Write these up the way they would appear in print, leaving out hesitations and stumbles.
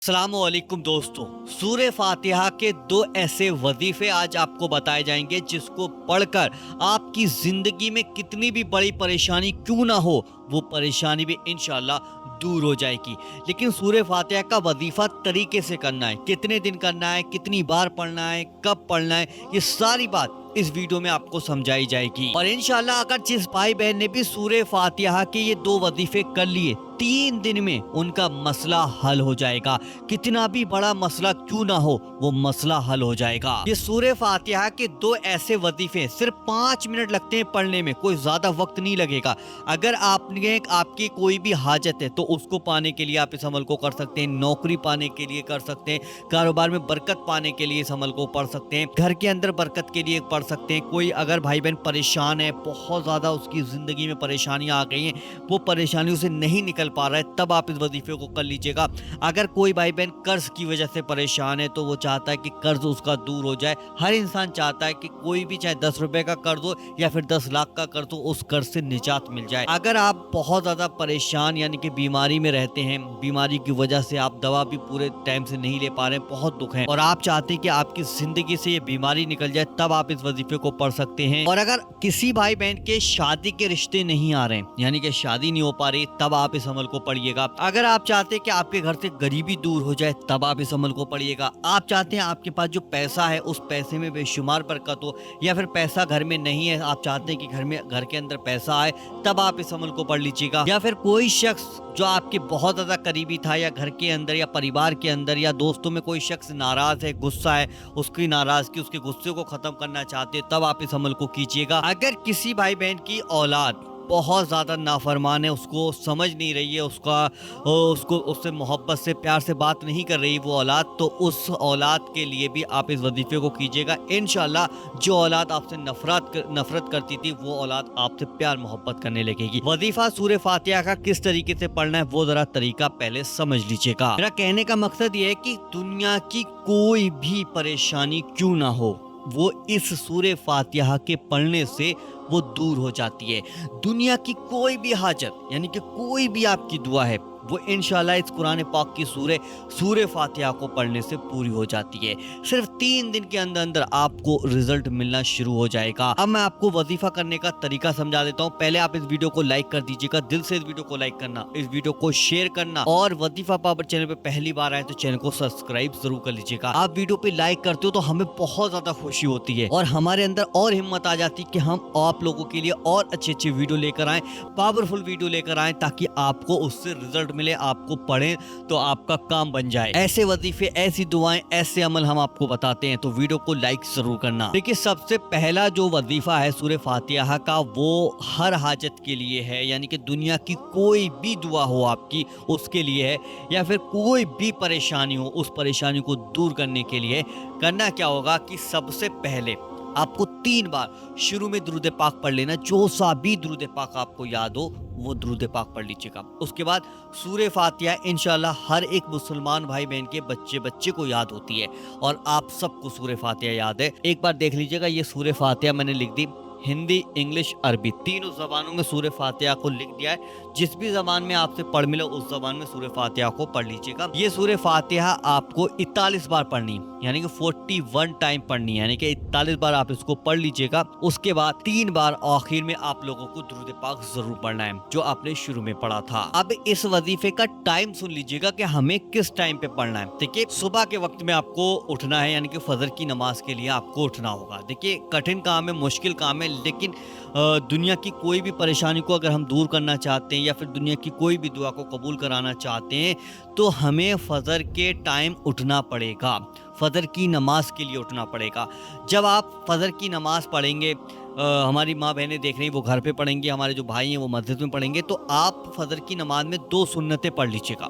अस्सलाम वालेकुम दोस्तों। सूरह फातिहा के दो ऐसे वजीफे आज आपको बताए जाएंगे जिसको पढ़कर आपकी जिंदगी में कितनी भी बड़ी परेशानी क्यों ना हो, वो परेशानी भी इंशाल्लाह दूर हो जाएगी। लेकिन सूरह फातिहा का वजीफा तरीके से करना है, कितने दिन करना है, कितनी बार पढ़ना है, कब पढ़ना है, ये सारी बात इस वीडियो में आपको समझाई जाएगी। और इंशाल्लाह अगर जिस भाई बहन ने भी सूरह फातिहा के ये दो वजीफे कर लिए, 3 दिन में उनका मसला हल हो जाएगा। कितना भी बड़ा मसला क्यों ना हो, वो मसला हल हो जाएगा। ये सूरह फातिहा के दो ऐसे वजीफे सिर्फ 5 मिनट लगते हैं पढ़ने में, कोई ज्यादा वक्त नहीं लगेगा। अगर आपकी कोई भी हाजत है तो उसको पाने के लिए आप इस अमल को कर सकते हैं, नौकरी पाने के लिए कर सकते हैं, कारोबार में बरकत पाने के लिए इस अमल को पढ़ सकते हैं, घर के अंदर बरकत के लिए पढ़ सकते हैं। कोई अगर भाई बहन परेशान है, बहुत ज्यादा उसकी जिंदगी में परेशानियां आ गई हैं, वो परेशानियों से नहीं निकल पा रहा है, तब आप इस वजीफे को कर लीजिएगा। अगर कोई भाई बहन कर्ज की वजह से परेशान है तो वो चाहता है कि कर्ज उसका दूर हो जाए। हर इंसान चाहता है कि कोई भी, चाहे 10 रुपए का कर्ज हो या फिर 10 लाख का कर्ज हो, उस कर्ज से निजात मिल जाए। अगर आप बहुत ज्यादा परेशान यानी कि बीमारी में रहते हैं, बीमारी की वजह से आप दवा भी पूरे टाइम से नहीं ले पा रहे हैं, बहुत दुख है, और आप चाहते हैं कि आपकी जिंदगी से ये बीमारी निकल जाए, तब आप इस वजीफे को पढ़ सकते हैं। और अगर किसी भाई बहन के शादी के रिश्ते नहीं आ रहे हैं, यानी कि शादी नहीं हो पा रही, तब आप इस अमल को पढ़िएगा। अगर आप चाहते हैं कि आपके घर से गरीबी दूर हो जाए, तब आप इस अमल को पढ़िएगा। आप चाहते हैं आपके पास जो पैसा है उस पैसे में बेशुमार बरकत हो, या फिर पैसा घर में नहीं है, आप चाहते हैं कि घर के अंदर पैसा आए, तब आप इस अमल को पढ़ लीजिएगा। या फिर कोई शख्स जो आपके बहुत ज्यादा करीबी था, या घर के अंदर या परिवार के अंदर या दोस्तों में कोई शख्स नाराज है, गुस्सा है, उसकी नाराजगी, उसके गुस्से को खत्म करना चाहते हैं, तब आप इस अमल को कीजिएगा। अगर किसी भाई बहन की औलाद बहुत ज़्यादा नाफरमान है, उसको समझ नहीं रही है, उससे मोहब्बत से प्यार से बात नहीं कर रही वो औलाद, तो उस औलाद के लिए भी आप इस वजीफे को कीजिएगा। इंशाल्लाह जो औलाद आपसे नफरत करती थी, वो औलाद आपसे प्यार मोहब्बत करने लगेगी। वजीफा सूरह फातिहा का किस तरीके से पढ़ना है, वो जरा तरीका पहले समझ लीजिएगा। मेरा कहने का मकसद ये है कि दुनिया की कोई भी परेशानी क्यों ना हो, वो इस सूरह फातिहा के पढ़ने से वो दूर हो जाती है। दुनिया की कोई भी हाजत यानी कि कोई भी आपकी दुआ है, वो इंशाल्लाह इस कुरान पाक की सूरह फातिहा को पढ़ने से पूरी हो जाती है। सिर्फ 3 दिन के अंदर अंदर आपको रिजल्ट मिलना शुरू हो जाएगा। अब मैं आपको वजीफा करने का तरीका समझा देता हूँ। पहले आप इस वीडियो को लाइक कर दीजिएगा, दिल से इस वीडियो को लाइक करना, इस वीडियो को शेयर करना, और वजीफा पावर चैनल पे पहली बार आए तो चैनल को सब्सक्राइब जरूर कर लीजिएगा। आप वीडियो पे लाइक करते हो तो हमें बहुत ज्यादा खुशी होती है, और हमारे अंदर और हिम्मत आ जाती है कि हम आप लोगों के लिए और अच्छी वीडियो लेकर आए, पावरफुल वीडियो लेकर आए, ताकि आपको उससे रिजल्ट मिले, आपको पढ़ें तो आपका काम बन जाए। ऐसे वजीफे, ऐसी दुआएं, ऐसे अमल हम आपको बताते हैं, तो वीडियो को लाइक जरूर करना। देखिए, सबसे पहला जो वजीफा है सूरह फातिहा का, वो हर हाजत के लिए है, यानी कि दुनिया की कोई भी दुआ हो आपकी, उसके लिए है, या फिर कोई भी परेशानी हो, उस परेशानी को दूर करने के लिए करना क्या होगा कि सबसे पहले आपको 3 बार शुरू में दुरूद पाक पढ़ लेना। जो सा भी दुरूद पाक आपको याद हो वो दुरूद पाक पढ़ लीजिएगा। उसके बाद सूरह फातिहा इंशाल्लाह हर एक मुसलमान भाई बहन के बच्चे को याद होती है, और आप सबको सूरह फातिहा याद है। एक बार देख लीजिएगा, ये सूरह फातिहा मैंने लिख दी, हिंदी, इंग्लिश, अरबी, तीनों जबानों में सूरह फातिहा को लिख दिया है। जिस भी जबान में आपसे पढ़ मिले उस जबान में सूरह फातिहा को पढ़ लीजिएगा। ये सूरह फातिहा आपको 41 बार पढ़नी, यानी कि 41 टाइम पढ़नी, यानी कि 41 बार आप इसको पढ़ लीजिएगा। उसके बाद 3 बार आखिर में आप लोगों को दुरूद पाक जरूर पढ़ना है, जो आपने शुरू में पढ़ा था। अब इस वजीफे का टाइम सुन लीजिएगा कि हमें किस टाइम पे पढ़ना है। देखिए, सुबह के वक्त में आपको उठना है, यानी कि फजर की नमाज के लिए आपको उठना होगा। देखिए, कठिन काम है, मुश्किल काम है, लेकिन दुनिया की कोई भी परेशानी को अगर हम दूर करना चाहते हैं, या फिर दुनिया की कोई भी दुआ को कबूल कराना चाहते हैं, तो हमें फजर के टाइम उठना पड़ेगा, फजर की नमाज के लिए उठना पड़ेगा। जब आप फजर की नमाज पढ़ेंगे, हमारी माँ बहनें देख रही हैं वो घर पे पढ़ेंगे, हमारे जो भाई हैं वो मस्जिद में पढ़ेंगे, तो आप फजर की नमाज में 2 सुन्नतें पढ़ लीजिएगा।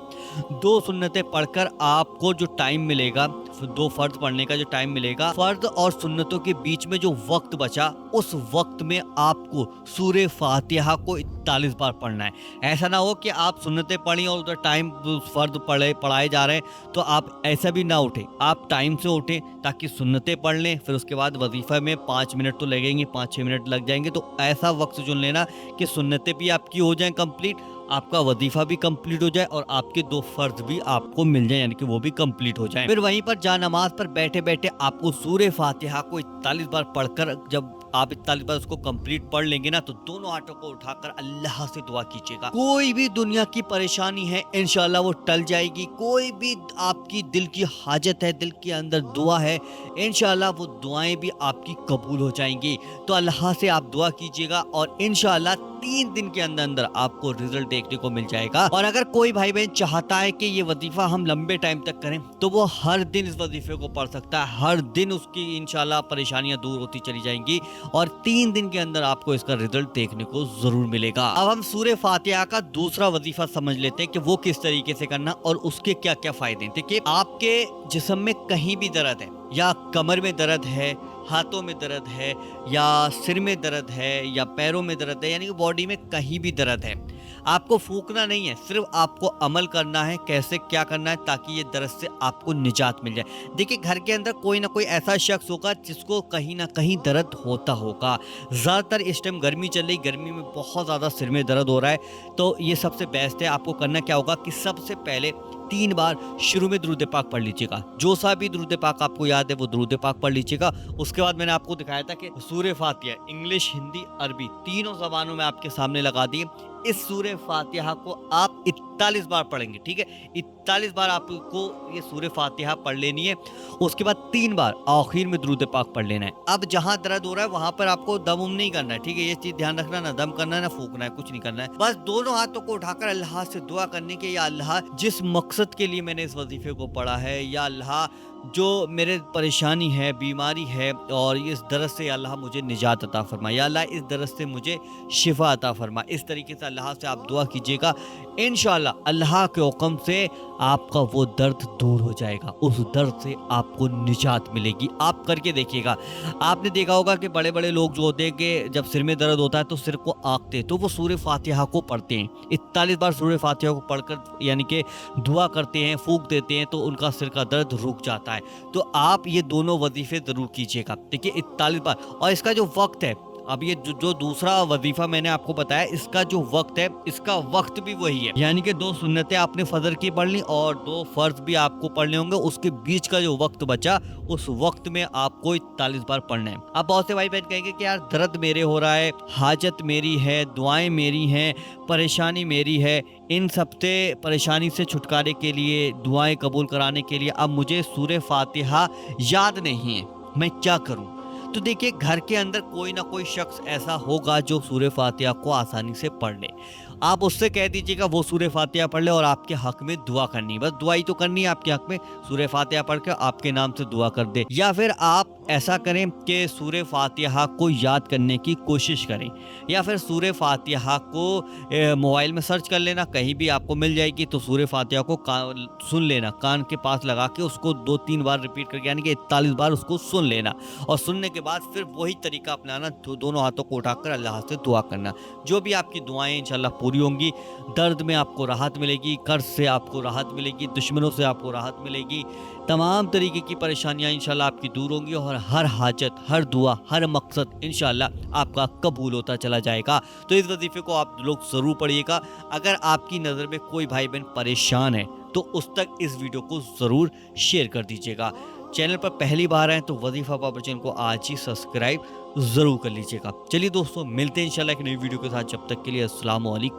2 सुन्नतें पढ़कर आपको जो टाइम मिलेगा, 2 फर्ज पढ़ने का जो टाइम मिलेगा, फर्ज और सुन्नतों के बीच में जो वक्त बचा, उस वक्त में आपको सूरह फातिहा को 41 बार पढ़ना है। ऐसा ना हो कि आप सुन्नतें पढ़ी और उधर टाइम फर्ज पढ़ाए जा रहे हैं, तो आप ऐसा भी ना उठे, आप टाइम से उठें ताकि सुन्नतें पढ़ लें। फिर उसके बाद वजीफा में 5 मिनट तो लगेंगे, 5-6 मिनट लग जाएंगे, तो ऐसा वक्त चुन लेना कि सुन्नतें भी आपकी हो जाएं कंप्लीट, آپ کا وظیفہ بھی کمپلیٹ ہو جائے اور آپ کے 2 فرض بھی آپ کو مل جائیں، یعنی کہ وہ بھی کمپلیٹ ہو جائیں۔ پھر وہیں پر جا نماز پر بیٹھے بیٹھے آپ کو سورہ فاتحہ کو 41 بار پڑھ کر، جب آپ 41 بار اس کو کمپلیٹ پڑھ لیں گے نا، تو دونوں ہاتھوں کو اٹھا کر اللہ سے دعا کیجیے گا۔ کوئی بھی دنیا کی پریشانی ہے انشاءاللہ وہ ٹل جائے گی، کوئی بھی آپ کی دل کی حاجت ہے، دل کے اندر دعا ہے، انشاءاللہ وہ دعائیں بھی آپ کی قبول ہو جائیں گی۔ تو اللہ سے آپ دعا کیجیے گا اور انشاءاللہ 3 دن کے اندر اندر آپ کو رزلٹ دیکھنے کو مل جائے گا۔ اور اگر کوئی بھائی بہن چاہتا ہے کہ یہ وظیفہ ہم لمبے ٹائم تک کریں، تو وہ ہر دن اس وظیفے کو پڑھ سکتا ہے، ہر دن اس کی انشاءاللہ پریشانیاں دور ہوتی چلی جائیں گی اور 3 دن کے اندر آپ کو اس کا رزلٹ دیکھنے کو ضرور ملے گا۔ اب ہم سورہ فاتحہ کا دوسرا وظیفہ سمجھ لیتے ہیں کہ وہ کس طریقے سے کرنا اور اس کے کیا کیا فائدے ہیں۔ دیکھیے، آپ کے جسم میں کہیں بھی درد ہے، یا کمر میں درد ہے، ہاتھوں میں درد ہے، یا سر میں درد ہے، یا پیروں میں درد ہے، یعنی کہ باڈی میں کہیں بھی درد ہے، آپ کو پھونکنا نہیں ہے، صرف آپ کو عمل کرنا ہے کیسے کیا کرنا ہے تاکہ یہ درد سے آپ کو نجات مل جائے۔ دیکھیں، گھر کے اندر کوئی نہ کوئی ایسا شخص ہوگا جس کو کہیں نہ کہیں درد ہوتا ہوگا۔ زیادہ تر اس ٹائم گرمی چل رہی، گرمی میں بہت زیادہ سر میں درد ہو رہا ہے، تو یہ سب سے بیسٹ ہے۔ آپ کو کرنا کیا ہوگا کہ سب سے پہلے 3 بار شروع میں درود پاک پڑھ لیجیے گا، جو سا بھی درود پاک آپ کو یاد ہے وہ درود پاک پڑھ لیجیے گا۔ اس کے بعد میں نے آپ کو دکھایا تھا کہ سورہ فاتحہ انگلش، ہندی، عربی تینوں زبانوں میں آپ کے سامنے لگا دی۔ اس سورہ فاتحہ کو آپ 41 بار پڑھیں گے، ٹھیک ہے؟ 41 بار آپ کو یہ سورہ فاتحہ پڑھ لینی ہے۔ اس کے بعد 3 بار آخر میں درود پاک پڑھ لینا ہے۔ اب جہاں درد ہو رہا ہے وہاں پر آپ کو دم نہیں کرنا ہے، ٹھیک ہے؟ یہ چیز دھیان رکھنا، نہ دم کرنا ہے نہ پھونکنا ہے، کچھ نہیں کرنا ہے۔ بس دونوں ہاتھوں کو اٹھا کر اللہ سے دعا کرنے کے، یا اللہ جس مقصد کے لیے میں نے اس وظیفے کو پڑھا ہے، یا اللہ جو میرے پریشانی ہے، بیماری ہے اور اس درد سے اللہ مجھے نجات عطا فرما، یا اللہ اس درد سے مجھے شفا عطا فرما۔ اس طریقے سے اللہ سے آپ دعا کیجیے گا، انشاءاللہ اللہ کے حکم سے آپ کا وہ درد دور ہو جائے گا، اس درد سے آپ کو نجات ملے گی۔ آپ کر کے دیکھیے گا۔ آپ نے دیکھا ہوگا کہ بڑے بڑے لوگ جو ہوتے ہیں کہ جب سر میں درد ہوتا ہے تو سر کو آنکتے تو وہ سورہ فاتحہ کو پڑھتے ہیں، 41 بار سورہ فاتحہ کو پڑھ کر یعنی کہ دعا کرتے ہیں، پھونک دیتے ہیں، تو ان کا سر کا درد رک جاتا ہے۔ تو آپ یہ دونوں وظیفے ضرور کیجیے گا، دیکھیے 41 بار۔ اور اس کا جو وقت ہے، اب یہ جو دوسرا وظیفہ میں نے آپ کو بتایا، اس کا جو وقت ہے، اس کا وقت بھی وہی ہے، یعنی کہ 2 سنتیں آپ نے فجر کی پڑھ لی اور 2 فرض بھی آپ کو پڑھنے ہوں گے۔ اس کے بیچ کا جو وقت بچا، اس وقت میں آپ کو 41 بار پڑھنا ہے۔ اب بہت سے بھائی بہن کہیں گے کہ یار درد میرے ہو رہا ہے، حاجت میری ہے، دعائیں میری ہیں، پریشانی میری ہے، ان سب سے پریشانی سے چھٹکارے کے لیے، دعائیں قبول کرانے کے لیے اب مجھے سورہ فاتحہ یاد نہیں ہے، میں کیا کروں؟ تو دیکھیے، گھر کے اندر کوئی نہ کوئی شخص ایسا ہوگا جو سورہ فاتحہ کو آسانی سے پڑھ لے۔ آپ اس سے کہہ دیجیے گا وہ سورہ فاتحہ پڑھ لے اور آپ کے حق میں دعا کرنی، بس دعائی تو کرنی ہے آپ کے حق میں، سورہ فاتحہ پڑھ کے آپ کے نام سے دعا کر دے۔ یا پھر آپ ایسا کریں کہ سورہ فاتحہ کو یاد کرنے کی کوشش کریں، یا پھر سورہ فاتحہ کو موبائل میں سرچ کر لینا، کہیں بھی آپ کو مل جائے گی، تو سورہ فاتحہ کو سن لینا، کان کے پاس لگا کے اس کو 2-3 بار ریپیٹ کر کے، یعنی کہ 41 بار اس کو سن لینا، اور سننے کے بعد پھر وہی طریقہ اپنانا، دونوں ہاتھوں کو اٹھا کر اللہ سے دعا کرنا۔ جو بھی آپ کی دعائیں انشاءاللہ پوری ہوں گی، درد میں آپ کو راحت ملے گی، قرض سے آپ کو راحت ملے گی، دشمنوں سے آپ کو راحت ملے گی، تمام طریقے کی پریشانیاں انشاءاللہ آپ کی دور ہوں گی، اور ہر حاجت، ہر دعا، ہر مقصد انشاءاللہ آپ کا قبول ہوتا چلا جائے گا۔ تو اس وظیفے کو آپ لوگ ضرور پڑھیے گا۔ اگر آپ کی نظر میں کوئی بھائی بہن پریشان ہے تو اس تک اس ویڈیو کو ضرور شیئر کر دیجیے گا۔ چینل پر پہلی بار آئیں تو وظیفہ پاپا چینل کو آج ہی سبسکرائب ضرور کر لیجیے گا۔ چلیے دوستوں، ملتے ہیں انشاءاللہ ایک نئی ویڈیو کے ساتھ، جب تک کے لیے السلام علیکم۔